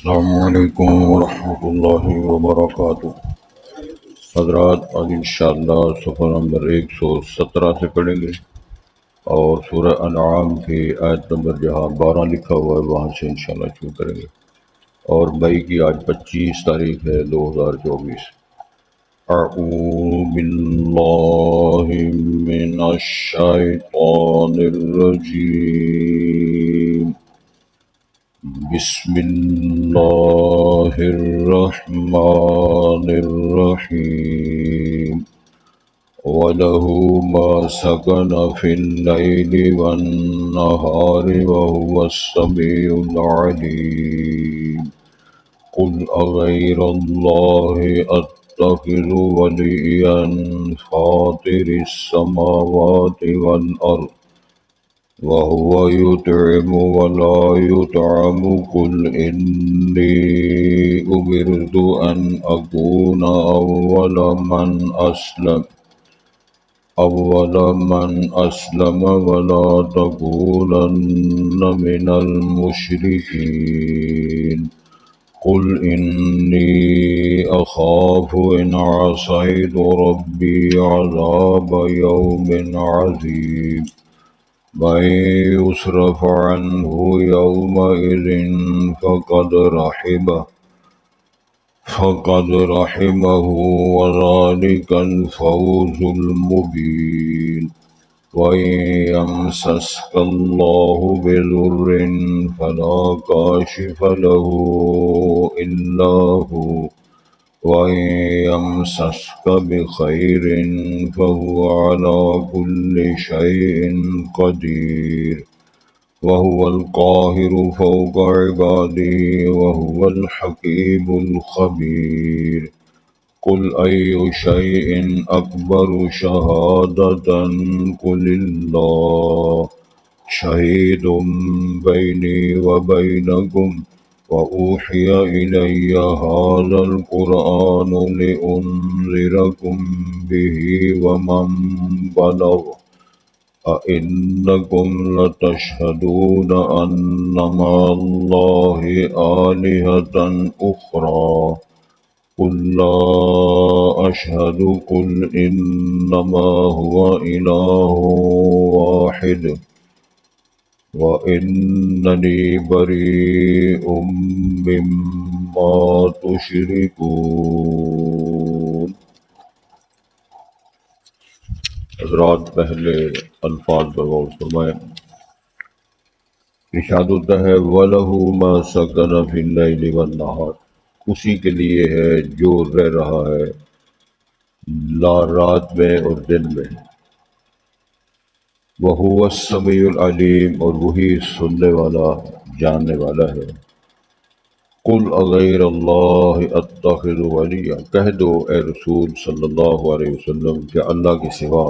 السلام علیکم ورحمۃ اللہ وبرکاتہ۔ حضرات آج انشاءاللہ صفحہ نمبر 117 سے پڑھیں گے اور سورہ انعام کی آیت نمبر جہاں 12 لکھا ہوا ہے وہاں سے انشاءاللہ شروع کریں گے، اور مئی کی آج 25 تاریخ ہے 2024۔ اعوذ باللہ من الشیطان الرجیم، بسم اللہ الرحمن الرحیم۔ وَلَهُ مَا سَكَنَ فِي اللَّيْلِ وَالنَّهَارِ وَهُوَ السَّمِيعُ الْعَلِيمُ۔ قُلْ أَغَيْرَ اللَّهِ أَتَّخِذُ وَلِيًّا فَاطِرِ السَّمَاوَاتِ وَالْأَرْضِ وَهُوَ يُطْعِمُ وَلَا يُطْعَمُ قُلْ إِنِّي أُمِرْتُ أَنْ أَكُونَ أَوَّلَ مَنْ أَسْلَمَ وَلَا تَكُونَنَّ مِنَ الْمُشْرِكِينَ۔ قُلْ إِنِّي أَخَافُ إِنْ عَصَيْتُ رَبِّي عَذَابَ يَوْمٍ عَظِيمٍ۔ مَن يُصْرَفْ عَنْهُ يَوْمَئِذٍ فَقَدْ رَحِمَهُ وَذَلِكَ الْفَوْزُ الْمُبِينُ۔ وَإِن يَمْسَسْكَ اللَّهُ بِضُرٍّ فَلَا كَاشِفَ لَهُ إِلَّا هُوَ، وَإِن يَمْسَسْكَ بِخَيْرٍ فَهُوَ عَلَى كُلِّ شَيْءٍ قَدِيرٌ۔ وَهُوَ الْقَاهِرُ فَوْقَ عِبَادِهِ وَهُوَ الْحَكِيمُ الْخَبِيرُ۔ قُلْ أَيُّ شَيْءٍ أَكْبَرُ شَهَادَةً قُلِ اللَّهُ شَهِيدٌ بَيْنِي وَبَيْنَكُمْ وَأُوحِيَ إِلَيَّ هَذَا الْقُرْآنُ لِأُنذِرَكُم بِهِ وَمَن بَلَغَ أَئِنَّكُمْ لَتَشْهَدُونَ أَنَّ مَعَ اللَّهِ آلِهَةً أُخْرَى قُل لَّا أَشْهَدُ قُلْ إِنَّمَا هُوَ إِلَٰهٌ وَاحِدٌ وَإِنَّنِي بَرِيءٌ مِّمَّا تُشْرِكُونَ۔ حضرات پہلے الفاظ پر غور فرمائیں۔ ارشاد ہوتا ہے وَلَهُ مَا سَكَنَ فِي اللَّيْلِ وَالنَّهَارِ، اسی کے لیے ہے جو رہ رہا ہے رات میں اور دن میں۔ وَهُوَ السَّمِيعُ الْعَلِيمُ، اور وہی سننے والا جاننے والا ہے۔ قُلْ أَغَيْرَ اللَّهِ أَتَّخِذُ وَلِيًّا، کہہ دو اے رسول صلی اللہ علیہ وسلم کہ اللہ کے سوا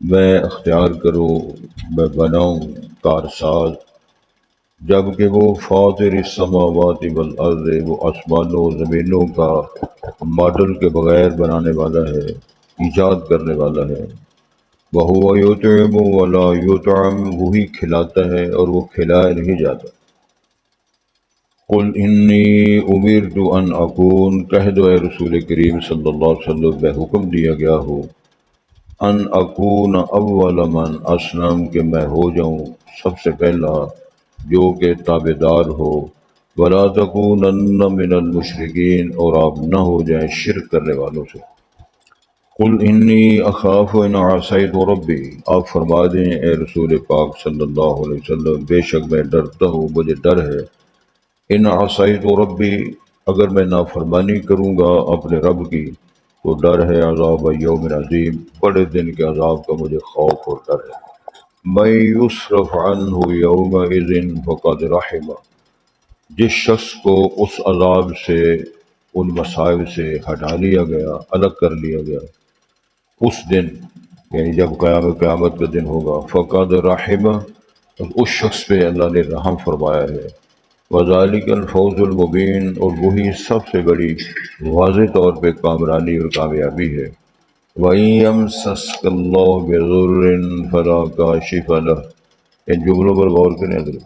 میں اختیار کروں، میں بناؤں کارساز، جبکہ وہ فاطر السماوات والارض، وہ آسمانوں و زمینوں کا ماڈل کے بغیر بنانے والا ہے، ایجاد کرنے والا ہے۔ وَهُوَ يُطْعِمُ وَلَا يُطْعَمُ، وہی کھلاتا ہے اور وہ کھلایا نہیں جاتا۔ قُلْ إِنِّي أُمِرْتُ أَنْ أَكُونَ، کہہ دو اے رسول کریم صلی اللہ علیہ وسلم میں حکم دیا گیا ہو ان اکون اول من اسلم، کہ میں ہو جاؤں سب سے پہلا جو کہ تابع دار ہو، ولا تکونن من المشرکین، اور آپ نہ ہو جائیں شرک کرنے والوں سے۔ قل انی اخاف ان عصیت ربی، آپ فرما دیں اے رسول پاک صلی اللہ علیہ وسلم بے شک میں ڈرتا ہوں، مجھے ڈر ہے، ان عصیت ربی، اگر میں نافرمانی کروں گا اپنے رب کی تو ڈر ہے عذاب یوم عظیم، بڑے دن کے عذاب کا مجھے خوف اور ڈر ہے۔ من یصرف عنہ یومئذ فقد رحمہ، جس شخص کو اس عذاب سے، ان مصائب سے ہٹا لیا گیا، الگ کر لیا گیا اس دن، یعنی جب قیامت کا دن ہوگا، فقد رحمہ، اس شخص پہ اللہ نے رحم فرمایا ہے۔ وذالک الفوز المبین، اور وہی سب سے بڑی واضح طور پہ کامرانی اور کامیابی ہے۔ وَإِن يَمْسَسْكَ اللَّهُ بِضُرٍّ فَلَا كَاشِفَ لَهُ، ان جملوں پر غور کریں حضرت۔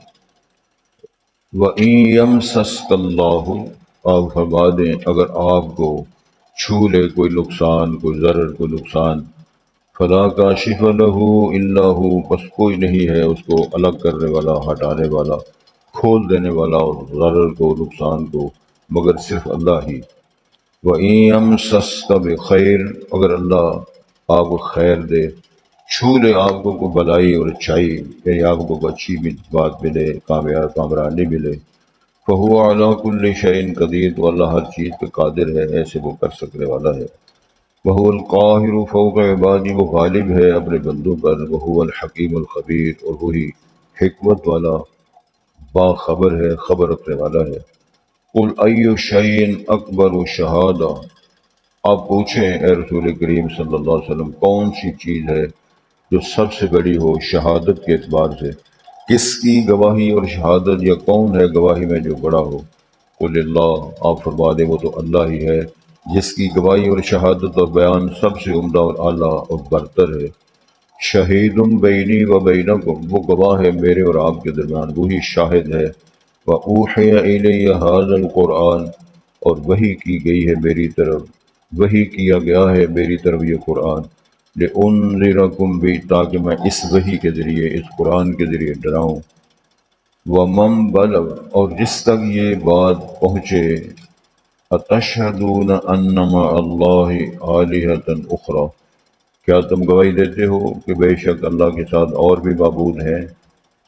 وَإِن يَمْسَسْكَ اللَّهُ، آپ فرما دیں اگر آپ کو چھو لے کوئی نقصان، کوئی ضرر، کوئی نقصان، فلا کاشف لہ الا ہو، بس کوئی نہیں ہے اس کو الگ کرنے والا، ہٹانے والا، کھول دینے والا اور ضرر کو، نقصان کو، مگر صرف اللہ ہی۔ وَإِن يَمْسَسْكَ بِخَيْرٍ، اگر اللہ آپ کو خیر دے، چھو لے آپ کو کوئی بلائی اور اچھائی، یعنی آپ کو کوئی اچھی بات ملے، کامرانی ملے، فَهُوَ عَلَىٰ كُلِّ شَيْءٍ قدیر، تو اللہ ہر چیز پہ قادر ہے، ایسے وہ کر سکنے والا ہے۔ وَهُوَ الْقَاهِرُ فَوْقَ عِبَادِهِ، وہ غالب ہے اپنے بندوں پر، وَهُوَ الْحَكِيمُ الْخَبِيرُ، اور وہی حکمت والا، باخبر ہے، خبر رکھنے والا ہے۔ قُلْ أَيُّ شَيْءٍ أَكْبَرُ شَهَادَةً، آپ پوچھیں اے رسول کریم صلی اللہ علیہ وسلم، کون سی چیز ہے جو سب سے بڑی ہو شہادت کے اعتبار سے؟ کس کی گواہی اور شہادت، یا کون ہے گواہی میں جو بڑا ہو؟ قل اللہ، آپ فرما دیں وہ تو اللہ ہی ہے جس کی گواہی اور شہادت اور بیان سب سے عمدہ اور اعلیٰ اور برتر ہے۔ شہید بینی و بینکم، وہ گواہ ہے میرے اور آپ کے درمیان، وہی شاہد ہے۔ وَأُوحِیَ إِلَیَّ هَذَا الْقُرْآنُ، اور وحی کی گئی ہے میری طرف، وحی کیا گیا ہے میری طرف یہ قرآن، لِأُنذِرَکُم بِہ، تاکہ میں اس وحی کے ذریعے، اس قرآن کے ذریعے ڈراؤں، وَمَن بلغ، اور جس تک یہ بات پہنچے، أَتَشْهَدُونَ أَنَّ مَعَ اللَّهِ آلِهَةً أُخْرَى، کیا تم گواہی دیتے ہو کہ بے شک اللہ کے ساتھ اور بھی معبود ہیں؟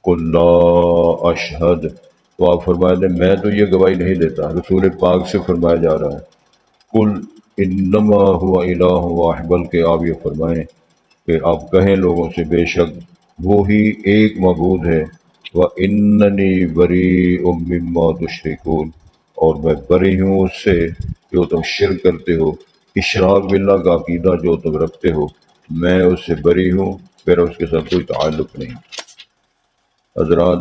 قُل لَا أَشْهَدُ، تو آپ فرمائے دیں میں تو یہ گواہی نہیں دیتا، رسول پاک سے فرمایا جا رہا ہے۔ قُلْ إِنَّمَا هُوَ إِلَٰهٌ وَاحِدٌ، بلکہ آپ یہ فرمائیں کہ آپ کہیں لوگوں سے بے شک وہی ایک معبود ہے، وَإِنَّنِي بَرِيءٌ مِّمَّا تُشْرِكُونَ، اور میں بری ہوں اس سے جو تم شرک کرتے ہو، اشراک باللہ کا عقیدہ جو تم رکھتے ہو، میں اس سے بری ہوں، میرا اس کے ساتھ کوئی تعلق نہیں۔ حضرات،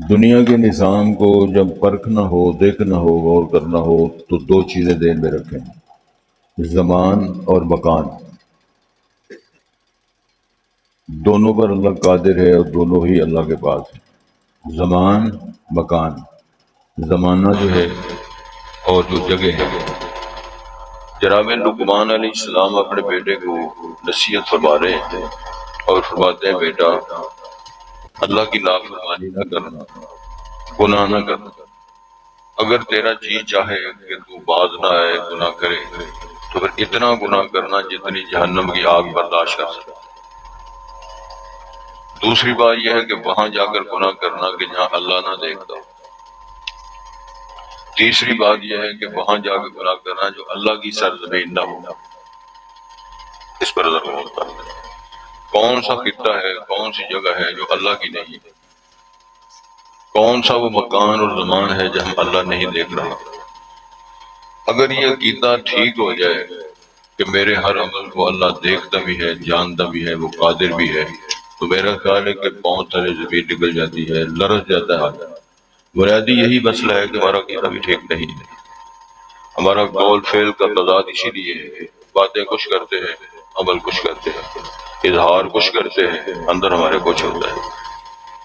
دنیا کے نظام کو جب پرکھنا ہو، دیکھنا ہو، غور کرنا ہو، تو دو چیزیں ذہن میں رکھیں، زمان اور مکان، دونوں پر اللہ قادر ہے اور دونوں ہی اللہ کے پاس ہے۔ زمان، مکان، زمانہ جو ہے اور جو جگہ ہے۔ جناب لقمان علیہ السلام اپنے بیٹے کو نصیحت فرما رہے ہیں اور فرماتے ہیں بیٹا اللہ کی نافرمانی نہ کرنا، گناہ نہ کرنا، اگر تیرا جی چاہے کہ تو باز نہ آئے گناہ کرے تو پھر اتنا گناہ کرنا جتنی جہنم کی آگ برداشت کر سکے۔ دوسری بات یہ ہے کہ وہاں جا کر گناہ کرنا کہ جہاں اللہ نہ دیکھتا ہو۔ تیسری بات یہ ہے کہ وہاں جا کے گناہ کرنا جو اللہ کی سرزمین نہ ہو۔ اس پر ضرور ہوتا ہے کون سا خطہ ہے، کون سی جگہ ہے جو اللہ کی نہیں ہے، کون سا وہ مکان اور زمان ہے جہاں اللہ نہیں دیکھ رہا۔ اگر یہ عقیدہ ٹھیک ہو جائے کہ میرے ہر عمل کو اللہ دیکھتا بھی ہے، جانتا بھی ہے، وہ قادر بھی ہے، تو میرا خیال ہے کہ پاؤں تلے زمین نکل جاتی ہے، لرز جاتا ہے۔ بنیادی یہی مسئلہ ہے کہ ہمارا عقیدہ بھی ٹھیک نہیں ہے، ہمارا قول فعل کا تضاد اسی لیے ہے، باتیں کچھ کرتے ہیں، عمل کچھ کرتے ہیں، اظہار کچھ کرتے ہیں، اندر ہمارے کچھ ہوتا ہے۔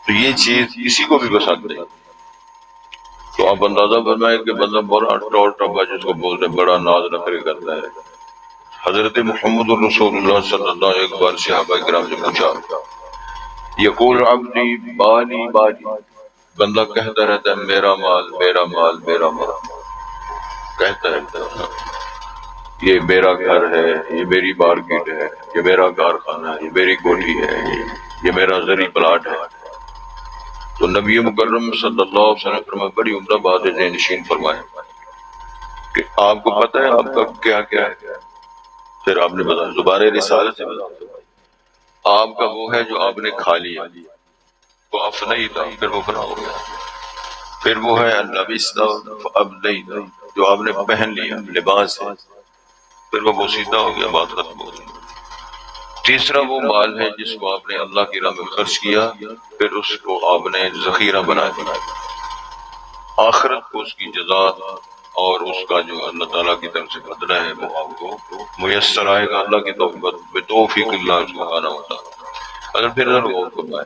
تو یہ چیز کسی کو بھی پسند نہیں۔ تو آپ اندازہ فرمائیں کہ بندہ بڑا ٹول ٹپا جس کو بولتے ہیں، بڑا ناز نخرے کرتا ہے۔ حضرت محمد رسول اللہ صلی اللہ علیہ وسلم ایک بار صحابہ کرام سے پوچھا، یقول عبدی مالی مالی، بندہ کہتا رہتا ہے میرا مال میرا مال میرا مال، کہتا رہتا ہے یہ میرا گھر ہے، یہ میری مارکیٹ ہے، یہ میرا کارخانہ ہے، یہ میری کوٹھی ہے، یہ میرا زرعی پلاٹ ہے۔ تو نبی مکرم صلی اللہ علیہ وسلم فرمایا بڑی عمدہ بات ہے، ذہن نشین فرمائے کہ آپ کو پتہ ہے آپ کا کیا کیا ہے؟ پھر آپ نے بتایا زبان رسالت سے بتایا آپ کا وہ ہے جو آپ نے کھا لیا، وہ افنی تھا، پھر وہ فنا ہو گیا۔ پھر وہ ہے لبستہ فابلیت، جو آپ نے پہن لیا لباس ہے، پھر وہ بوسیدہ ہو گیا، بات ختم ہو گئی۔ تیسرا وہ مال ہے جس کو آپ نے اللہ کی راہ میں خرچ کیا، پھر اس کو آپ نے ذخیرہ بنا دیا، آخرت کو اس کی جزا اور اس کا جو اللہ تعالیٰ کی طرف سے بدلہ ہے وہ آپ کو میسر آئے گا، اللہ کی توفیق اللہ سبحانہ و تعالیٰ۔ اگر پھر غور فرمائے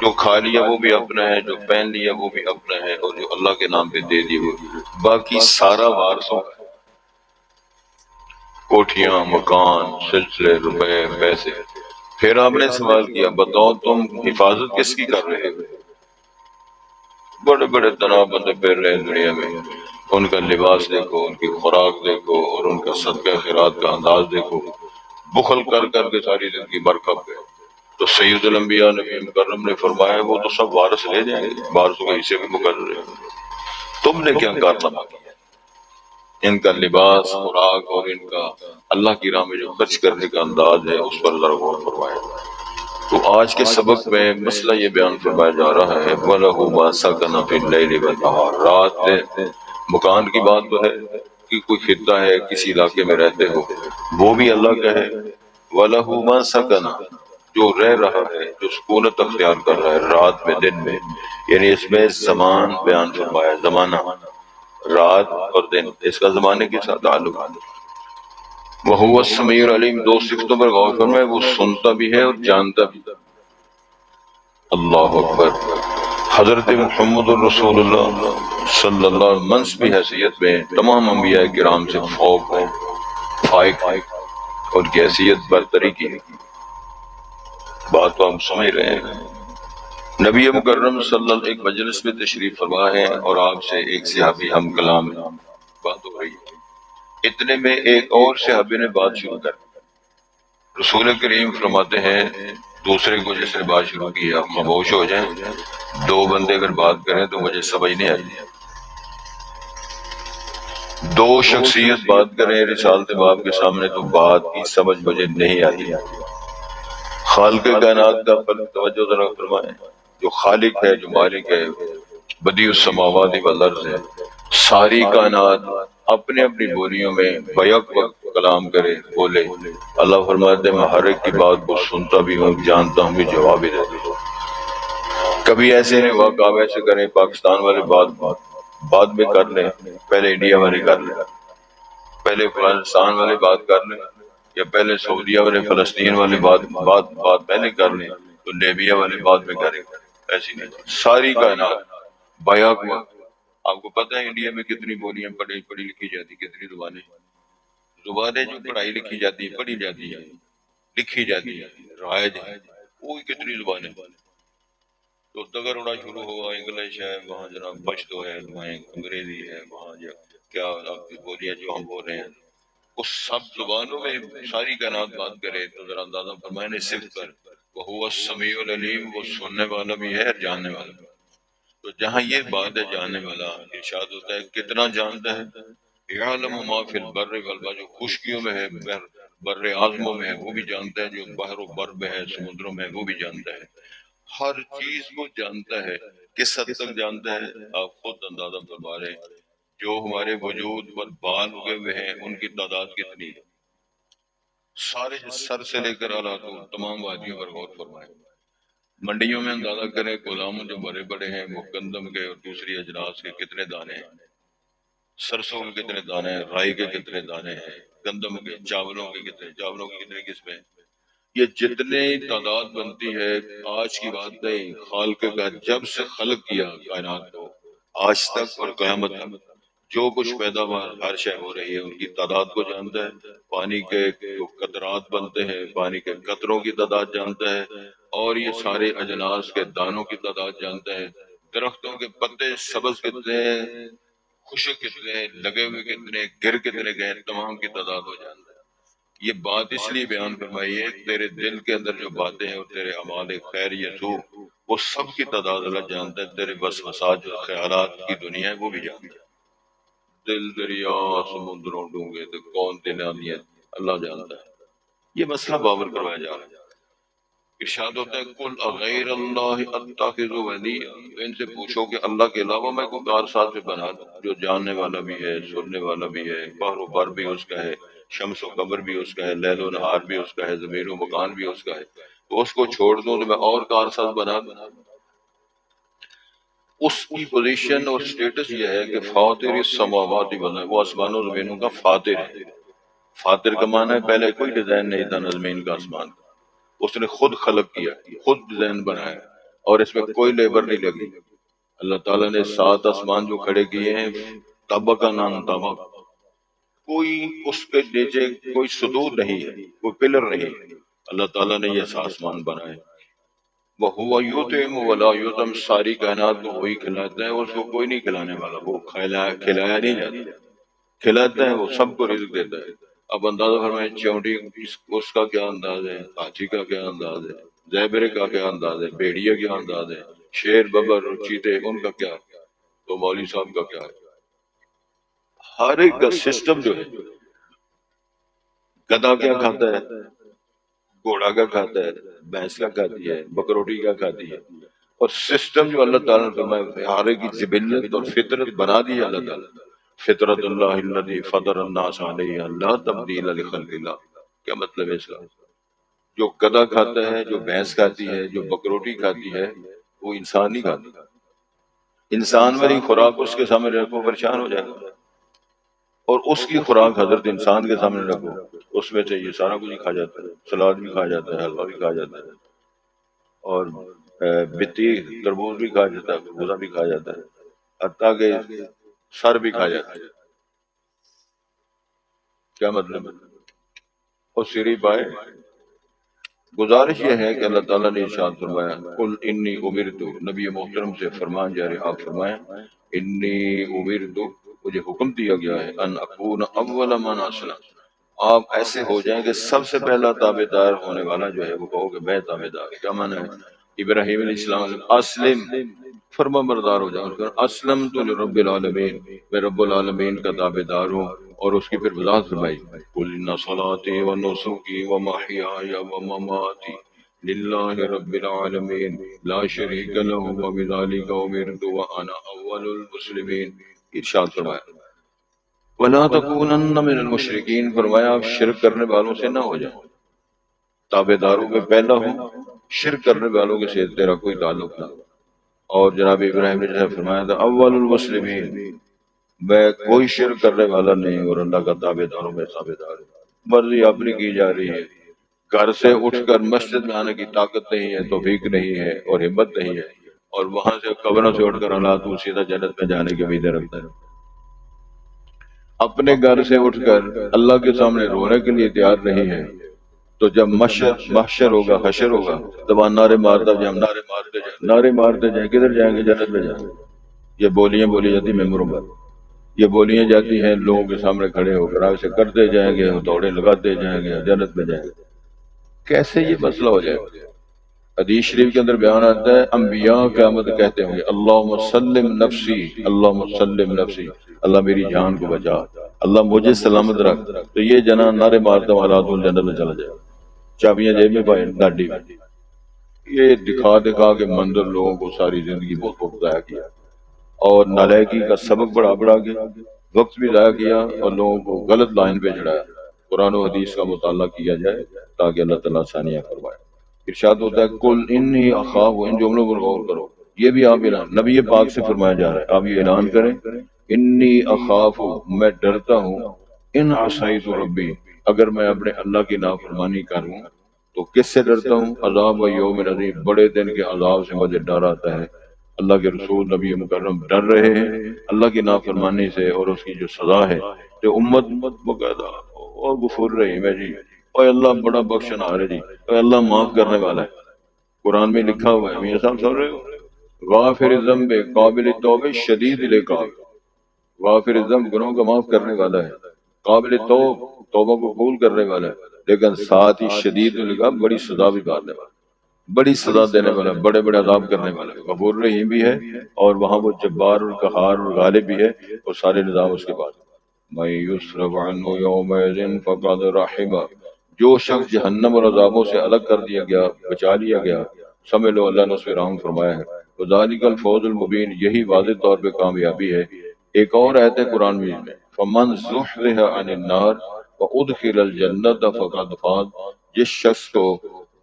جو کھا لیا وہ بھی اپنا ہے، جو پہن لیا وہ بھی اپنا ہے، اور جو اللہ کے نام پہ دے دیے وہ باقی سارا وارثوں کا، کوٹھیاں، مکان، سلسلے، روپے، پیسے۔ پھر آپ نے سوال کیا بتاؤ تم حفاظت کس کی کر رہے ہو؟ بڑے بڑے تناؤ بندے پھر رہے ہیں دنیا میں، ان کا لباس دیکھو، ان کی خوراک دیکھو، اور ان کا صدقہ خیرات کا انداز دیکھو، بخل کر کر کے ساری زندگی برکب گئے۔ تو سید الانبیاء نبی مکرم نے فرمایا وہ تو سب وارث لے جائیں گے، وارثوں کے حصے بھی مقرر ہے۔ تم نے کیا کارنامہ کیا؟ ان کا لباس، خوراک اور ان کا اللہ کی راہ میں جو خرچ کرنے کا انداز ہے اس پر ذرا غور فرمائے۔ تو آج کے سبق میں مسئلہ یہ بیان فرمایا جا رہا ہے وَلَهُ مَا سَكَنَ فِي اللَّيْلِ وَالنَّهَارِ، رات مکان کی بات تو ہے کہ کوئی خطہ ہے، کسی علاقے میں رہتے ہو، وہ بھی اللہ کا ہے۔ وَلَهُ مَا سَكَنَ، جو رہ رہا ہے، جو سکونت اختیار کر رہا ہے رات میں، دن میں، یعنی اس میں زمان بیان فرمایا، زمانہ، رات اور دن، اس کا زمانے کے ساتھ تعلق۔ وَهُوَ السَّمِيعُ الْعَلِيمُ، دو صفتوں پر غور فرمائے، وہ سنتا بھی ہے اور جانتا بھی۔ اللہ اکبر۔ حضرت محمد الرسول اللہ صلی اللہ علیہ وسلم منصبی حیثیت میں تمام انبیاء کرام سے فوق ہیں، فائق ہیں، اور کی حیثیت برتری کی ہے۔ بات تو ہم سمجھ رہے ہیں۔ نبی مکرم صلی اللہ علیہ وسلم ایک مجلس میں تشریف فرما ہے اور آپ سے ایک صحابی ہم کلام بات ہو رہی ہے۔ اتنے میں ایک اور صحابی نے بات شروع کر دی۔ رسول کریم فرماتے ہیں دوسرے کو جس نے بات شروع کی آپ خاموش ہو جائیں، دو بندے اگر بات کریں تو مجھے سمجھ نہیں آتی، دو شخصیت بات کریں رسالت باپ کے سامنے تو بات کی سمجھ مجھے نہیں آتی۔ خالق کائنات کا فرق توجہ ذرا فرمائیں، جو خالق ہے، جو مالک ہے، بدیع السماوات والارض ہے، ساری کائنات اپنے اپنی بولیوں میں بیک وقت کلام کرے، بولے۔ اللہ فرماتے ہیں میں ہر ایک کی بات کو سنتا بھی ہوں، جانتا ہوں بھی، جواب بھی دیتا ہوں۔ کبھی ایسے نہیں ہوا کہ آپ ایسے کریں پاکستان والے بعد میں کر لیں، پہلے انڈیا والے کر لیں، پہلے افغانستان والے بات کر لیں، یا پہلے سعودیہ والے فلسطین والے بات پہلے کر لیں تو لیبیا والے بعد میں کریں۔ ایسی نہیں، ساری کائنات بیک وقت۔ آپ کو پتہ ہے انڈیا میں کتنی بولیاں پڑھی لکھی جاتی، کتنی زبانیں جو پڑھائی لکھی جاتی ہے، پڑھی جاتی ہے، لکھی جاتی ہے، رائج ہے، وہ کتنی زبانیں۔ تو تگر اڑا شروع ہوا، انگلش ہے وہاں، جناب پشتو ہے وہاں، انگریزی ہے وہاں، کیا آپ کی بولیاں جو ہم بول رہے ہیں اس سب زبانوں میں ساری کائنات بات کرے تو ذرا اندازہ فرمائیں اس صفت پر، وہ السمیع العلیم، وہ سننے والا بھی ہے اور جاننے والا بھی۔ تو جہاں یہ بات ہے جاننے والا، ارشاد ہوتا ہے کتنا جانتا ہے، یعلم ما فی البر والبحر، جو خشکیوں میں ہے، بر اعظموں میں ہے وہ بھی جانتا ہے، جو بحر و بر میں ہے، سمندروں میں ہے وہ بھی جانتا ہے، ہر چیز کو جانتا ہے۔ کس حد تک جانتا ہے آپ خود اندازہ فرما رہے ہیں، جو ہمارے وجود پر بال اگے ہوئے ہیں ان کی تعداد کتنی ہے، سارے سر سے لے کر اعلیٰ تو تمام وادیوں پر غور فرمائیں۔ منڈیوں میں اندازہ کریں غلاموں جو بڑے بڑے ہیں وہ گندم کے اور دوسری اجناس کے کتنے دانے ہیں، سرسوں کے کتنے دانے ہیں، رائی کے کتنے دانے ہیں، گندم کے، چاولوں کی کتنے قسمیں۔ یہ جتنے تعداد بنتی ہے، آج کی بات نہیں، خالق کا جب سے خلق کیا کائنات کو آج تک اور قیامت تک جو کچھ پیداوار ہر شے ہو رہی ہے ان کی تعداد کو جانتا ہے، پانی کے جو قطرات بنتے ہیں پانی کے قطروں کی تعداد جانتا ہے، اور یہ سارے اجناس کے دانوں کی تعداد جانتا ہے، درختوں کے پتے سبز کتنے ہیں، خشک کتنے ہیں، لگے ہوئے کتنے، گر کتنے گئے، تمام کی تعداد ہو جانتا ہے۔ یہ بات اس لیے بیان فرمائی ہے تیرے دل کے اندر جو باتیں ہیں اور تیرے اعمال خیر یا سو وہ سب کی تعداد اللہ جانتا ہے، تیرے وسوسات جو خیالات کی دنیا ہے وہ بھی جانتا ہے۔ دل دریا سمندروں ڈونگے تو کون دلالیاں اللہ جانتا ہے۔ یہ مسئلہ باور کروایا جا رہا ہے۔ ارشاد ہوتا ہے کل اغیر اللہ اتخذ ولیا، ان سے پوچھو کہ اللہ کے علاوہ میں کوئی کار ساز سے بنا دوں جو جاننے والا بھی ہے، سننے والا بھی ہے، بحر و بر بھی اس کا ہے، شمس و قمر بھی اس کا ہے، لیل و نہار بھی اس کا ہے، زمین و مکان بھی اس کا ہے، تو اس کو چھوڑ دوں تو میں اور کار ساز بنا دوں؟ اس کی پوزیشن اور سٹیٹس یہ ہے کہ فاطر السماوات والارض، وہ آسمانوں و زمینوں کا فاطر ہے۔ فاطر کا معنی ہے پہلے کوئی ڈیزائن نہیں تھا زمین کا، آسمان کا، اس نے خود خلق کیا، خود ڈیزائن بنایا، اور اس میں کوئی لیبر نہیں لگی. اللہ تعالیٰ نے 7 آسمان جو کھڑے کیے ہیں طبقہ نام طبق، کوئی اس پہ نیچے کوئی سطور نہیں ہے، کوئی پلر نہیں ہے. اللہ تعالیٰ نے یہ آسمان بنائے. وہ یطعم ولا یطعم، ساری کائنات کو وہی کھلاتا ہے، اس کو کوئی نہیں کھلانے والا. وہ کھلایا نہیں جاتا، کھلاتا ہے، وہ سب کو رزق دیتا ہے. اب اندازہ فرمائیں چونٹی اس کا کیا انداز ہے، ہاتھی کا کیا انداز ہے، زیبرے کا کیا انداز ہے، بھیڑیے کا انداز ہے، شیر ببر اور چیتے ان کا کیا ہے، تو مولوی صاحب کا کیا ہے. ہر ایک کا سسٹم جو ہے، گدھا کیا کھاتا ہے، گھوڑا کا کھاتا ہے، بھینس کا کھاتی ہے، بکروٹی کا کھاتی ہے. اور سسٹم جو اللہ تعالیٰ نے فرمایا، ہر ایک کی جبلت اور فطرت بنا دی ہے اللہ تعالیٰ. فطرت اللہ الذی فطر الناس علیہ لا تبدیل لخلق اللہ. کیا مطلب ہے اس کا؟ جو گدھا کھاتا ہے، جو بھینس کھاتی ہے، جو بکروٹی کھاتی ہے، وہ انسان نہیں کھاتا. انسان والی خوراک اس کے سامنے رکھو پریشان ہو جائے گا، اور اس کی خوراک حضرت انسان کے سامنے رکھو، اس میں سے یہ سارا کچھ ہی کھا جاتا ہے. سلاد بھی کھا جاتا ہے، حلوہ بھی کھا جاتا ہے، اور بتی تربوز بھی کھا جاتا ہے، خربوزہ بھی کھا جاتا ہے، حتیٰ کہ سر بھی کھا جاتا ہے. کیا مطلب ہے؟ اور سری پائے. گزارش یہ ہے کہ اللہ تعالیٰ نے ارشاد فرمایا قل انی امرت، نبی محترم سے فرمان جاری آپ فرمائیں انی امرت، مجھے حکم دیا گیا ہے ان اکون اول من اسلم، آپ ایسے ہو جائیں کہ سب سے پہلا تابع دار ہونے والا جو ہے وہ کہو کہ میں تابع دار. کیا معنی ہے؟ ابراہیم علیہ السلام اسلم، فرما بردار ہو جاؤ. اسلم تو رب العالمین، میں رب العالمین کا تابع دار ہوں. اور اس کی پھر وضاحت فرمائی قل ان صلاتی و نسکی و محیای و مماتی للہ رب العالمین لا شریک له وبذلک امرت وانا اول المسلمین. ارشاد فرمایا ولا تکونن من المشرکین، فرمایا آپ شرک کرنے والوں سے نہ ہو جائیں. تابع داروں میں پہلا ہوں، شرک کرنے والوں کے سے تیرا کوئی تعلق نہ. اور جناب ابراہیم نے جیسے فرمایا تھا اول المسلمین، میں کوئی شرک کرنے والا نہیں اور اللہ کا تابع داروں میں تابع دار ہوں. مرضی اپنی کی جا رہی ہے، گھر سے اٹھ کر مسجد میں آنے کی طاقت نہیں ہے، توفیق نہیں ہے اور ہمت نہیں ہے، اور وہاں سے قبروں سے اٹھ کر اللہ تو سیدھا جنت میں جانے کی امیدیں رکھتا ہے. اپنے گھر سے اٹھ کر اللہ کے سامنے رونے کے لیے تیار نہیں ہے، تو جب محشر ہوگا، حشر ہوگا، تب وہاں نعرے مارتا جائیں، نعرے مارتے جائیں. کدھر جائیں گے؟ جنت میں جائیں. یہ بولیاں بولی جاتی ممبروں پر، یہ بولیاں جاتی ہیں لوگوں کے سامنے کھڑے ہو کر، ایسے کرتے جائیں گے، دوڑے لگاتے جائیں گے، جنت میں جائیں گے. کیسے یہ مسئلہ ہو جائے گا؟ حدیث شریف کے اندر بیان آتا ہے انبیاء قیامت کہتے ہوں گے اللہم سلم نفسی، اللہم سلم نفسی، اللہ میری جان کو بچا، اللہ مجھے سلامت رکھ. تو یہ جنا نعرے مارتا ہوں اللہ جنت میں چلا جائے، چابیاں جیب میں پائے ڈاڈی میں. یہ دکھا دکھا کے منظر لوگوں کو ساری زندگی بہت وقت ضائع کیا، اور نالائکی کا سبق بڑھا بڑھا کے وقت بھی ضائع کیا، اور لوگوں کو غلط لائن پہ چڑھایا. قرآن و حدیث کا مطالعہ کیا جائے تاکہ اللہ تعالیٰ ثانیہ فرمائے. ارشاد ہوتا ہے کل انی اخاف، ان جملوں پر غور کرو. یہ بھی آپ اعلان نبی پاک سے فرمایا جا رہا ہے، آپ یہ اعلان کریں انی اخاف، میں ڈرتا ہوں، ان عصیت ربی، اگر میں اپنے اللہ کی نافرمانی کروں تو کس سے ڈرتا ہوں؟ عذاب یوم عظیم، بڑے دن کے عذاب سے مجھے ڈر آتا ہے. اللہ کے رسول نبی مکرم ڈر رہے ہیں اللہ کی نافرمانی سے اور اس کی جو سزا ہے، جو امت باقاعدہ اور غفور رحیم ہے جی، اور اللہ بڑا بخشنہار ہے جی، اور اللہ معاف کرنے والا ہے. قرآن میں لکھا ہوا ہے، میاں صاحب سن رہے ہو، غافر الذنب قابل توبہ شدید العقاب. غافر الذنب، گناہوں کا معاف کرنے والا ہے، قابل توبہ کو قبول کرنے والا ہے، لیکن ساتھ ہی شدید العقاب، بڑی سزا بھی مارنے والا، بڑی سزا دینے والا، بڑے بڑے عذاب کرنے والا، غفور رحیم بھی ہے، اور وہاں وہ جبار اور قہار اور غالب بھی ہے، اور سارے نظام اس کے بعد. میں یصرف عنہ یومئذ فقد رحمہ، جو شخص جہنم اور عذابوں سے الگ کر دیا گیا، بچا لیا گیا، سمجھ لو اللہ نے اس پہ رحم فرمایا ہے. وذالک الفوز المبین، یہی واضح طور پہ کامیابی ہے. ایک اور آیت ہے قرآن میں فمن زحزح عن النار وادخل الجنۃ فقد فاز، جس شخص کو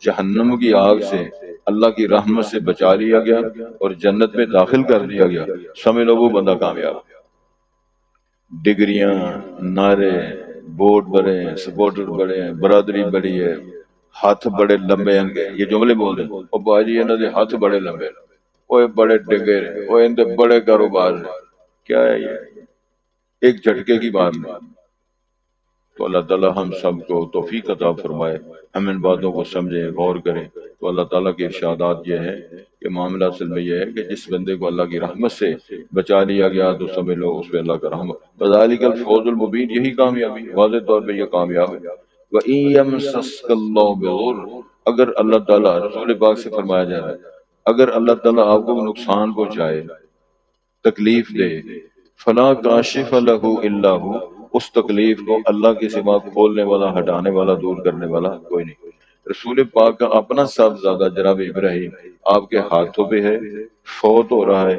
جہنم کی آگ سے اللہ کی رحمت سے بچا لیا گیا اور جنت میں داخل کر دیا گیا، سمجھ لو وہ بندہ کامیاب. ڈگریاں، نعرے، بورڈ بڑے ہیں، سپورٹر بڑے ہیں، برادری بڑی ہے، ہاتھ بڑے لمبے ہیں گے، یہ جملے بول دیں او باجی انہاں دے ہاتھ بڑے لمبے نے، اوے بڑے ڈگے نے، اوے ان دے بڑے کاروبار نے، کیا ہے یہ؟ ایک جھٹکے کی بات نہیں۔ تو اللہ تعالیٰ ہم سب کو توفیق عطا فرمائے، ہم ان باتوں کو سمجھیں، غور کریں۔ تو اللہ تعالیٰ کے ارشادات یہ ہے کہ معاملہ اصل میں یہ ہے کہ جس بندے کو اللہ کی رحمت سے بچا لیا گیا تو سمجھ لو اس پہ اللہ کا رحمت، بذالک الفوز المبین، یہی کامیابی واضح طور پہ یہ کامیاب ہے۔ وَإِن يَمْسَسْكَ اللَّهُ بِضُرٍّ، اگر اللہ تعالیٰ، رسول پاک سے فرمایا جا رہا ہے اگر اللہ تعالیٰ آپ کو نقصان پہنچائے، تکلیف دے، فلا کاشف لہ الا ہو، اس تکلیف کو اللہ کے سوا کھولنے والا، ہٹانے والا، دور کرنے والا کوئی نہیں۔ رسول پاک کا اپنا صاحبزادہ جناب ابراہیم آپ کے ہاتھوں پہ ہے، فوت ہو رہا ہے،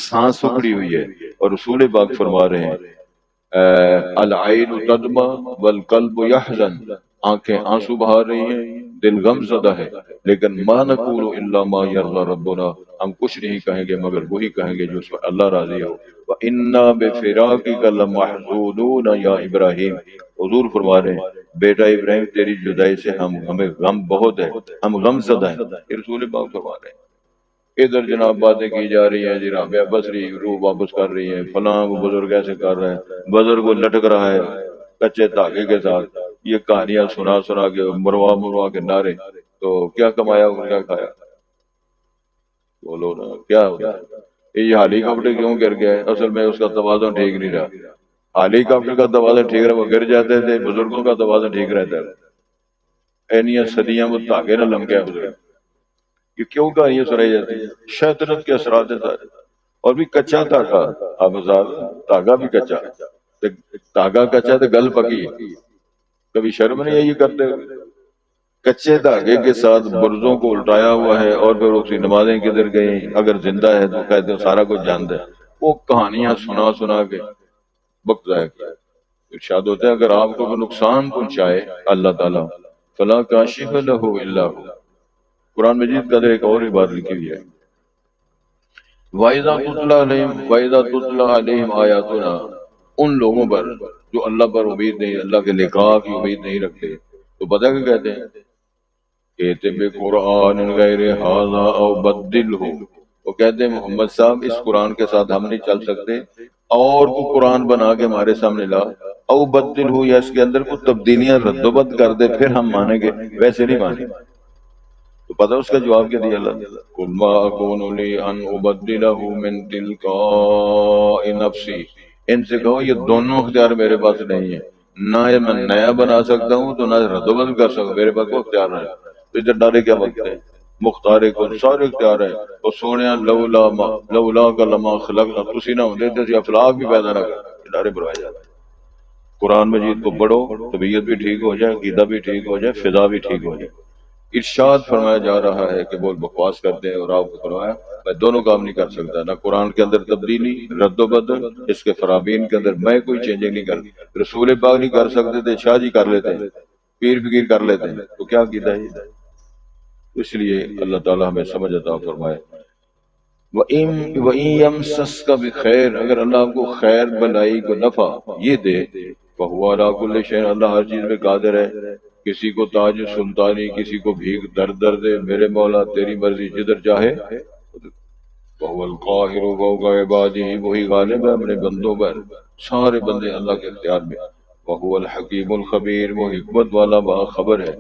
سانس اکڑی ہوئی ہے، اور رسول پاک فرما رہے ہیں العین تدمع والقلب یحزن، آنکھیں آنسو بہا رہی ہیں، دل غم زدہ ہے، لیکن ما نقول الا ما یرضی ربنا، ہم کچھ نہیں کہیں گے مگر وہی کہیں گے جو اس پر اللہ راضی ہو۔ وَإِنَّا بِفِرَاقِكَ لَمَحْزُونُونَ یا ابراہیم، حضور فرما رہے ہیں بیٹا ابراہیم تیری جدائی سے ہمیں غم بہت ہے، ہم غم زدہ ہیں، یہ رسول پاک فرما رہے ہیں۔ ادھر جناب باتیں کی جا رہی ہیں، جی رابعہ بصری روح واپس کر رہی ہیں، فلاں وہ بزرگ ایسے کر رہے ہیں، بزرگ کو لٹک رہا ہے کچے دھاگے کے ساتھ، یہ کہانیاں سنا سنا کے مروا مروا کے نعرے، تو کیا کمایا اور کیا کھایا؟ بولو نا کیا ہوتا ہے؟ یہ ہیلی کاپٹر کیوں گر گیا ہے؟ اصل میں اس کا توازن ٹھیک نہیں رہا، ہیلی کاپٹر کا توازن ٹھیک رہا وہ گر جاتے تھے، بزرگوں کا توازن ٹھیک رہتا ہے، اینیاں صدیاں وہ دھاگے نہ لم گیا بزرگ، یہ کیوں کہانیاں سنائی جاتی ہیں؟ شیطنت کے اثرات ہیں سارے، اور بھی کچا دھاگا، آبزاد دھاگا بھی کچا، دھاگا کچا تو گل پکی، کبھی شرم نہیں ہے یہ کرتے ہوئے؟ کچے دھاگے کے ساتھ برزوں کو الٹایا ہوا ہے، اور پھر اس کی نمازیں کدھر گئیں، اگر زندہ ہے تو کہتے ہیں سارا کچھ جانتا ہے، وہ کہانیاں سنا سنا کے وقت ضائع کیا۔ ارشاد ہوتا ہے اگر آپ کو کوئی نقصان پہنچائے اللہ تعالیٰ، فلا کاشف لہ الا ہو، قرآن مجید کا ایک اور عبارت لکھی ہوئی ہے وَإِذَا تُتْلَى عَلَيْهِمْ وَإِذَا تُتْلَى عَلَيْهِمْ آيَاتُنَا، ان لوگوں پر جو اللہ پر امید نہیں، اللہ کے لقاء کی امید نہیں رکھتے، تو پتہ کیا کہتے ہیں؟ کہتے بے قرآن غیر ھذا او بدلہ، وہ کہتے ہیں محمد صاحب اس قرآن کے ساتھ ہم نہیں چل سکتے، اور کو قرآن بنا کے ہمارے سامنے لا، او بدلہ، یا اس کے اندر کچھ تبدیلیاں رد و بد کر دے پھر ہم مانیں گے، ویسے نہیں مانیں گے۔ تو پتہ اس کا جواب کیا دیا اللہ؟ قل ما اکون لی ان ابدلہ من تلقاء نفسی، ان سے کہو یہ دونوں اختیار میرے پاس نہیں ہے، نہ میں نیا بنا سکتا ہوں تو نہ رد و بدل کر سکتا ہوں، میرے پاس کوئی اختیار نہیں۔ تو ادھر ڈالے کیا وقت ہے؟ مختار کن سارے اختیار ہے، اور سونے لولا کا لما خلقنا، تسی نہ ہوندے تے افلاک بھی پیدا نہ کر، ادارے بروائے جاتے ہیں۔ قرآن مجید کو پڑھو، طبیعت بھی ٹھیک ہو جائے، عقیدہ بھی ٹھیک ہو جائے، فضا بھی ٹھیک ہو جائے۔ ارشاد فرمایا جا رہا ہے کہ وہ بکواس کرتے ہیں، اور آپ کو فرمایا میں دونوں کام نہیں کر سکتا، نہ قرآن کے اندر تبدیلی رد و بدل، اس کے فرابین کے اندر میں کوئی چینجنگ نہیں کر، رسول پاک نہیں کر سکتے تھے، شاہ جی کر لیتے ہیں، پیر فقیر کر لیتے ہیں، تو کیا عقیدہ ہے؟ اس لیے اللہ تعالیٰ ہمیں سمجھ عطا فرمائے۔ وَإِن يَمْسَسْكَ بِخَيْرٍ، اگر اللہ آپ کو خیر بلائی کو نفع یہ دے، فَهُوَ عَلَىٰ كُلِّ شَيْءٍ، اللہ ہر چیز میں قادر ہے، کسی کو تاج سلطانی، کسی کو بھیک در در دے، میرے مولا تیری مرضی جدھر چاہے۔ وَهُوَ الْقَاهِرُ فَوْقَ عِبَادِهِ، وہی غالب ہے اپنے بندوں پر، سارے بندے اللہ کے اختیار میں۔ وَهُوَ الْحَكِيمُ الْخَبِيرُ، وہ حکمت والا باخبر ہے۔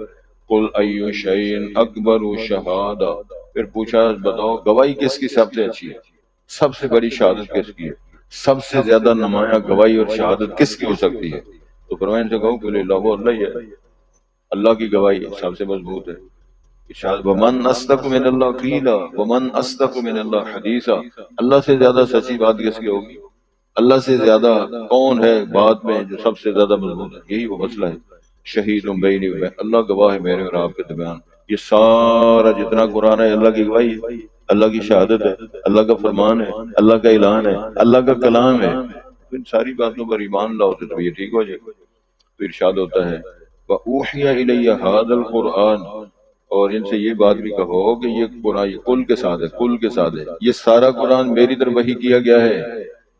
قُلْ أَيُّ شَيْءٍ أَكْبَرُ شَهَادَةً، پھر پوچھا بتاؤ گواہی کس کی سب سے اچھی ہے، سب سے بڑی شہادت کس کی ہے، سب سے زیادہ نمایاں گواہی اور شہادت کس کی ہو سکتی ہے؟ تو فرمایا ان سے کہو کہ اللہ وہ اللہ ہی ہے، اللہ کی گواہی سب سے مضبوط ہے۔ ارشاد ومن اصدق من اللہ قیلا ومن اصدق من اللہ حدیثا، اللہ سے زیادہ سچی بات کس کی ہوگی؟ اللہ سے زیادہ کون ہے بات میں جو سب سے زیادہ مضبوط ہے؟ یہی وہ مسئلہ ہے۔ شہید بینی و بین، اللہ گواہ ہے میرے اور آپ کے درمیان، یہ سارا جتنا قرآن ہے اللہ کی گواہی ہے، اللہ کی شہادت ہے، اللہ کا فرمان ہے، اللہ کا اعلان ہے، اللہ کا کلام ہے۔ ان ساری باتوں پر ایمان لاؤ تو یہ ٹھیک ہو جائے۔ تو ارشاد ہوتا ہے وَأُوحِيَ إِلَيَّ هَذَا الْقُرْآنُ، اور ان سے یہ بات بھی کہو کہ یہ قرآن یہ کل کے ساتھ ہے، کل کے ساتھ ہے، یہ سارا قرآن میری طرف وحی کیا گیا ہے۔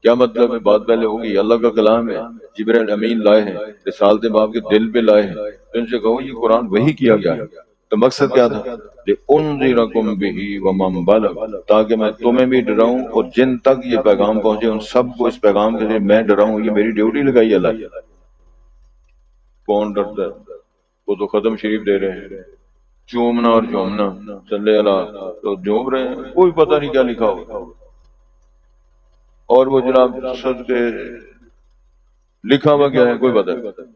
کیا مطلب ہے؟ بات پہلے ہوگی، اللہ کا کلام ہے، جبرائیل امین لائے ہیں، رسالت باپ کے دل پہ لائے ہیں، تو ان سے کہو یہ قرآن وحی کیا گیا ہے۔ تو مقصد کیا تھا؟ لِأُنذِرَكُمْ بِهِ وَمَنْ بَلَغَ، تاکہ میں تمہیں بھی ڈراؤں اور جن تک یہ پیغام پہنچے ان سب کو اس پیغام کے ذریعے میں ڈراؤں. یہ میری ڈیوٹی لگائی اللہ. کون ڈرتا ہے؟ وہ تو ختم شریف دے رہے ہیں، چومنا اور جومنا صلی اللہ تو جوم رہے ہیں، کوئی پتہ نہیں کیا لکھا ہوگا. اور وہ جناب سد کے لکھا ہوا کیا ہے کوئی پتہ نہیں.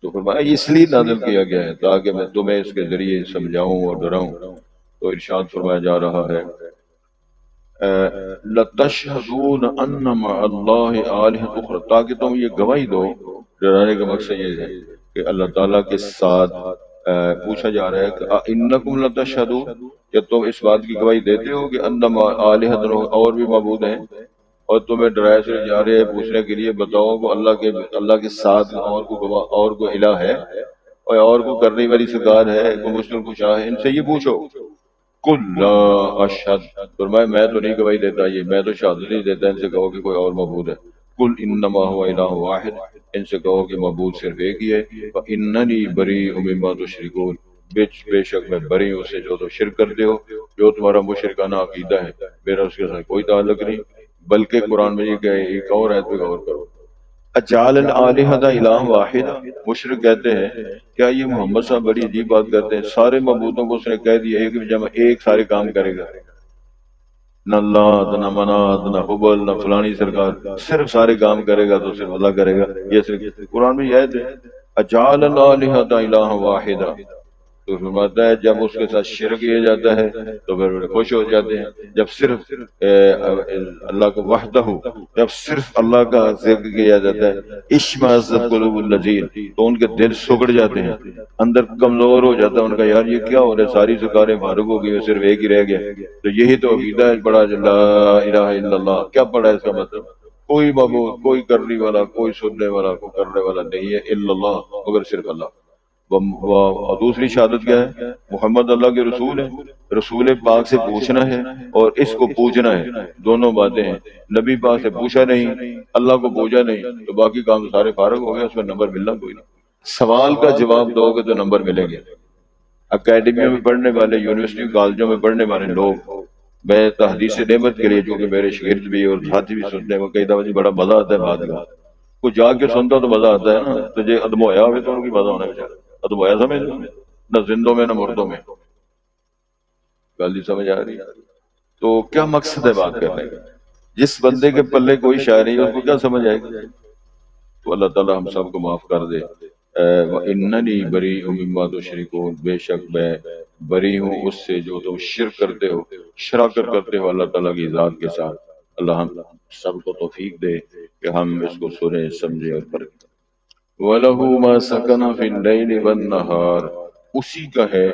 تو فرمایا اس لیے نازل کیا گیا ہے تاکہ میں تمہیں اس کے ذریعے سمجھاؤں اور ڈراؤں. تو ارشاد فرمایا جا رہا ہے لَتَشْهَدُونَ أَنَّ مَعَ اللَّهِ آلِهَةً أُخْرَى، تاکہ تم یہ گواہی دو. ڈرانے کا مقصد یہ ہے کہ اللہ تعالیٰ کے ساتھ پوچھا جا رہا ہے کہ اِنَّكُمْ لَتَشْهَدُونَ، کہ تم اس بات کی گواہی دیتے ہو کہ أَنَّ مَعَ آلِهَةً اور بھی معبود ہیں، اور تمہیں ڈرائے سے جا رہے ہیں پوچھنے کے لیے بتاؤ کہ اللہ کے ساتھ اور کو الہ ہے اور کو کرنے والی سرکار ہے، کوئی مشکل کشا ہے. ان سے یہ پوچھو. قُلْ لَا أَشْهَدُ، فرمایا میں تو نہیں گواہی دیتا، یہ میں تو شہادت نہیں دیتا. ان سے کہو کہ کوئی اور معبود ہے. قُلْ إِنَّمَا هُوَ إِلَٰهٌ وَاحِدٌ، ان سے کہو کہ معبود صرف ایک ہی ہے. وَإِنَّنِي بَرِيءٌ مِّمَّا تُشْرِكُونَ، بے شک میں بری ہوں سے جو تم شرک کرتے ہو، جو تمہارا مشرکانہ عقیدہ ہے میرا اس کے ساتھ کوئی تعلق نہیں. بلکہ قرآن میں یہ کہ ایک اور آیت پہ غور کرو. اجعل الآلہۃ الہ واحد، مشرک کہتے ہیں کیا یہ محمد صاحب بڑی عجیب بات کرتے ہیں، سارے معبودوں کو اس نے کہہ دیا ایک جمع ایک سارے کام کرے گا، نہ لات نہ منات نہ حبل نہ فلانی سرکار، صرف سارے کام کرے گا تو صرف اللہ کرے گا. یہ صرف قرآن میں یہ آیت ہے اجعل الآلہۃ الہ واحد. تو فرماتا ہے جب اس کے ساتھ شرک کیا جاتا ہے تو پھر بڑے خوش ہو جاتے ہیں. جب صرف اللہ کو وحدہ ہو، جب صرف اللہ کا ذکر کیا جاتا ہے اشمئزت قلوب الذین، تو ان کے دل سکڑ جاتے ہیں، اندر کمزور ہو جاتا ہے ان کا. یار یہ کیا ہو رہا ہے، ساری سرکاریں فارغ ہو گئی صرف ایک ہی رہ گیا. تو یہی تو عقیدہ ہے بڑا لا الہ الا اللہ. کیا پڑھا ہے اس کا مطلب؟ کوئی معبود، کوئی کرنے والا، کوئی سننے والا، کوئی کرنے والا نہیں ہے الا اللہ، مگر صرف اللہ. اور دوسری شہادت کیا ہے؟ محمد اللہ کے رسول ہیں، رسول پاک سے پوچھنا ہے اور اس کو پوجنا ہے. دونوں باتیں ہیں. نبی پاک سے پوچھا نہیں، اللہ کو پوجا نہیں، تو باقی کام سارے فارغ ہو گئے، اس میں نمبر ملنا کوئی نہیں. سوال کا جواب دو گے تو نمبر ملیں گے. اکیڈمیوں میں پڑھنے والے، یونیورسٹی کالجوں میں پڑھنے والے لوگ، میں تحدیث نعمت کے لیے جو کہ میرے شاگرد بھی اور ساتھی بھی سنتے ہیں، وہ کئی دفعہ بڑا مزہ آتا ہے بات کا. کوئی جا کے سنتا تو مزہ آتا ہے نا، تو یہ ادمویا ہوئے تو ان کی مزہ ہونا بیچارہ. ادمویا سمجھ نہ زندوں میں نہ مردوں میں. گل سمجھ آ رہی ہے؟ تو کیا مقصد ہے بات کرنے کا؟ جس بندے کے پلے کوئی شاعری ہے اس کو کیا سمجھ آئے گی؟ تو اللہ تعالی ہم سب کو معاف کر دے. وَإِنَّنِي بَرِيءٌ مِّمَّا تُشْرِكُونَ، بے شک میں بری ہوں اس سے جو تم شرک کرتے ہو، شراکت کرتے ہو اللہ تعالیٰ کی ذات کے ساتھ. اللہ ہم سب کو توفیق دے کہ ہم اس کو سنیں، سمجھیں اور پڑھیں. وَلَهُ مَا سَكَنَ فِي اللَّيْلِ وَالنَّهَارِ، اسی کا ہے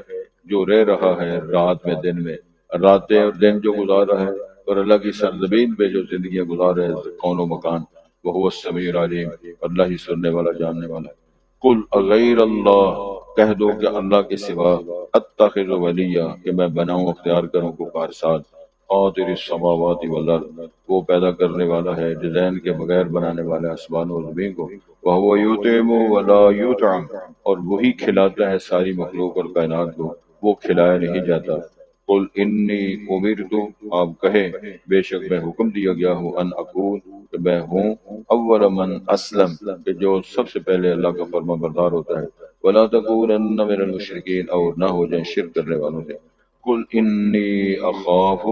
جو رہ رہا ہے رات میں دن میں، راتیں اور دن جو گزار رہا ہے، اور اللہ کی سرزمین پہ جو زندگیاں گزار رہے ہیں کون و مکان. وَهُوَ السَّمِيعُ الْعَلِيمُ، اللہ ہی سننے والا جاننے والا ہے. قُلْ أَغَيْرَ اللَّهِ، کہہ دو کہ اللہ کے سوا، اتخذ ولیہ، کہ میں بناؤں اختیار کروں کو کارساز. فاطر السماوات والارض، وہ پیدا کرنے والا ہے ڈیزائن کے بغیر بنانے والا آسمان و زمین کو. وَهُوَ يُطْعِمُ وَلَا يُطْعَمُ، اور وہی کھلاتا ہے ساری مخلوق اور کائنات کو، وہ کھلایا نہیں جاتا. قُلْ إِنِّي أُمِرْتُ، آپ کہیں بے شک میں حکم دیا گیا ہوں، ان اکون، کہ میں ہوں اول من اسلم، کہ جو سب سے پہلے اللہ کا فرما بردار ہوتا ہے. وَلَا تَكُونَنَّ مِنَ الْمُشْرِكِينَ، اور نہ ہو جائیں شرک کرنے والوں سے. قُلْ إِنِّي أَخَافُ،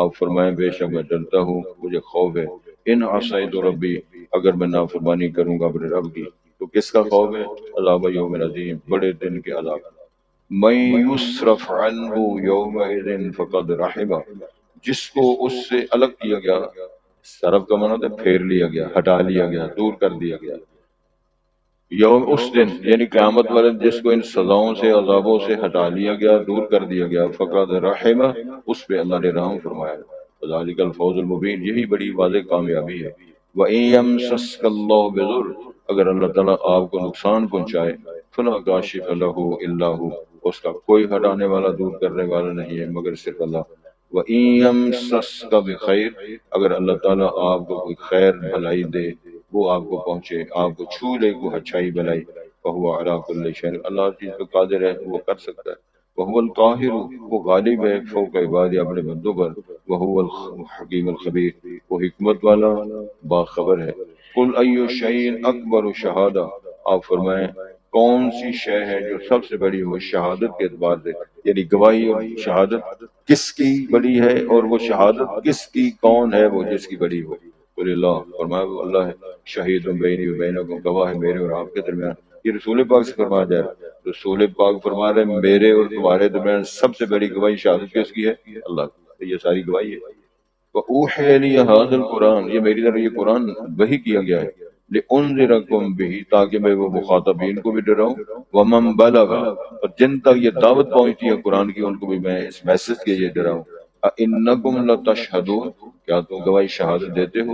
آپ فرمائیں بے شک میں ڈرتا ہوں، مجھے خوف ہے. ان عصیت ربی، اگر میں نافرمانی کروں گا اپنے رب کی. تو کس کا خوف ہے؟ عذاب یوم عظیم، بڑے دن کے عذاب. من یصرف عنہ یومئذ فقد رحمہ، جس کو اس سے الگ کیا گیا، صرف کا معنی ہے پھیر لیا گیا، ہٹا لیا گیا، دور کر دیا گیا. یوم اس دن یعنی قیامت والے، جس کو ان سزاؤں سے عذابوں سے ہٹا لیا گیا، دور کر دیا گیا، فقد رحمہ، اس پہ اللہ نے رحم فرمایا. ذالک الفوز المبین، یہی بڑی واضح کامیابی ہے. وَإِن يَمْسَسْكَ اللَّهُ بِضُرٍّ، اگر اللہ تعالیٰ آپ کو نقصان پہنچائے، فَلَا کاشف لَهُ إِلَّا هُوَ، اس کا کوئی ہٹانے والا دور کرنے والا نہیں ہے مگر صرف اللہ. وَإِن يَمْسَسْكَ بِخَيْرٍ، اگر اللہ تعالیٰ آپ کو کوئی خیر بھلائی دے، وہ آپ کو پہنچے، آپ کو چھو لے کوئی اچھائی بھلائی، فَهُوَ عَلَىٰ كُلِّ شَيْءٍ، اللہ ہر چیز پہ قادر ہے، وہ کر سکتا ہے. وهو القاہر، وہ غالب ہے فوق عباد اپنے بندوں پر، وهو الحکیم الخبیر، وہ حکمت والا باخبر ہے۔ قل ای شیء اکبر شہادہ، آپ فرمائیں کون سی شے ہے جو سب سے بڑی ہو شہادت کے اعتبار سے، یعنی گواہی اور شہادت کس کی بڑی ہے، اور وہ شہادت کس کی کون ہے وہ جس کی بڑی ہو؟ قل اللہ، فرمایا وہ اللہ ہے، شہید بینی و بینکم، گواہ ہے میرے اور آپ کے درمیان۔ یہ رسول پاک سے فرمایا جائے، رسول پاک فرما رہے ہیں میرے اور تمہارے درمیان سب سے بڑی گواہی شہادت کس کی ہے؟ اللہ کی۔ یہ ساری گواہی ہے۔ وَأُوحِيَ إِلَيَّ هَذَا الْقُرْآنُ، یہ میری طرف یہ قرآن وحی کیا گیا ہے، لِأُنذِرَكُم بِهِ، تاکہ میں وہ مخاطبین کو بھی ڈراؤں، وَمَن بَلَغَ، اور جن تک یہ دعوت پہنچتی ہے قرآن کی ان کو بھی میں اس میسج کے یہ ڈراؤں۔ أَإِنَّكُمْ لَتَشْهَدُونَ، کیا تم گواہی شہادت دیتے ہو،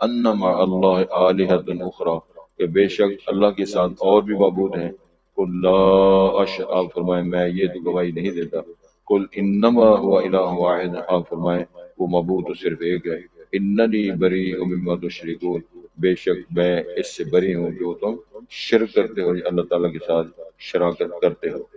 أَنَّ مَعَ اللَّهِ آلِهَةً أُخْرَى، کہ بے شک اللہ کے ساتھ اور بھی معبود ہیں۔ قُل لَا أَشْهَدُ، آپ فرمائیں میں یہ تو گواہی نہیں دیتا۔ قل انما هو الہ واحد، آپ فرمائیں وہ معبود تو صرف ایک ہے۔ اننی بریء مما تشرکون، بے شک میں اس سے بری ہوں جو تم شرک کرتے ہو، اللہ تعالیٰ کے ساتھ شراکت کرتے ہو۔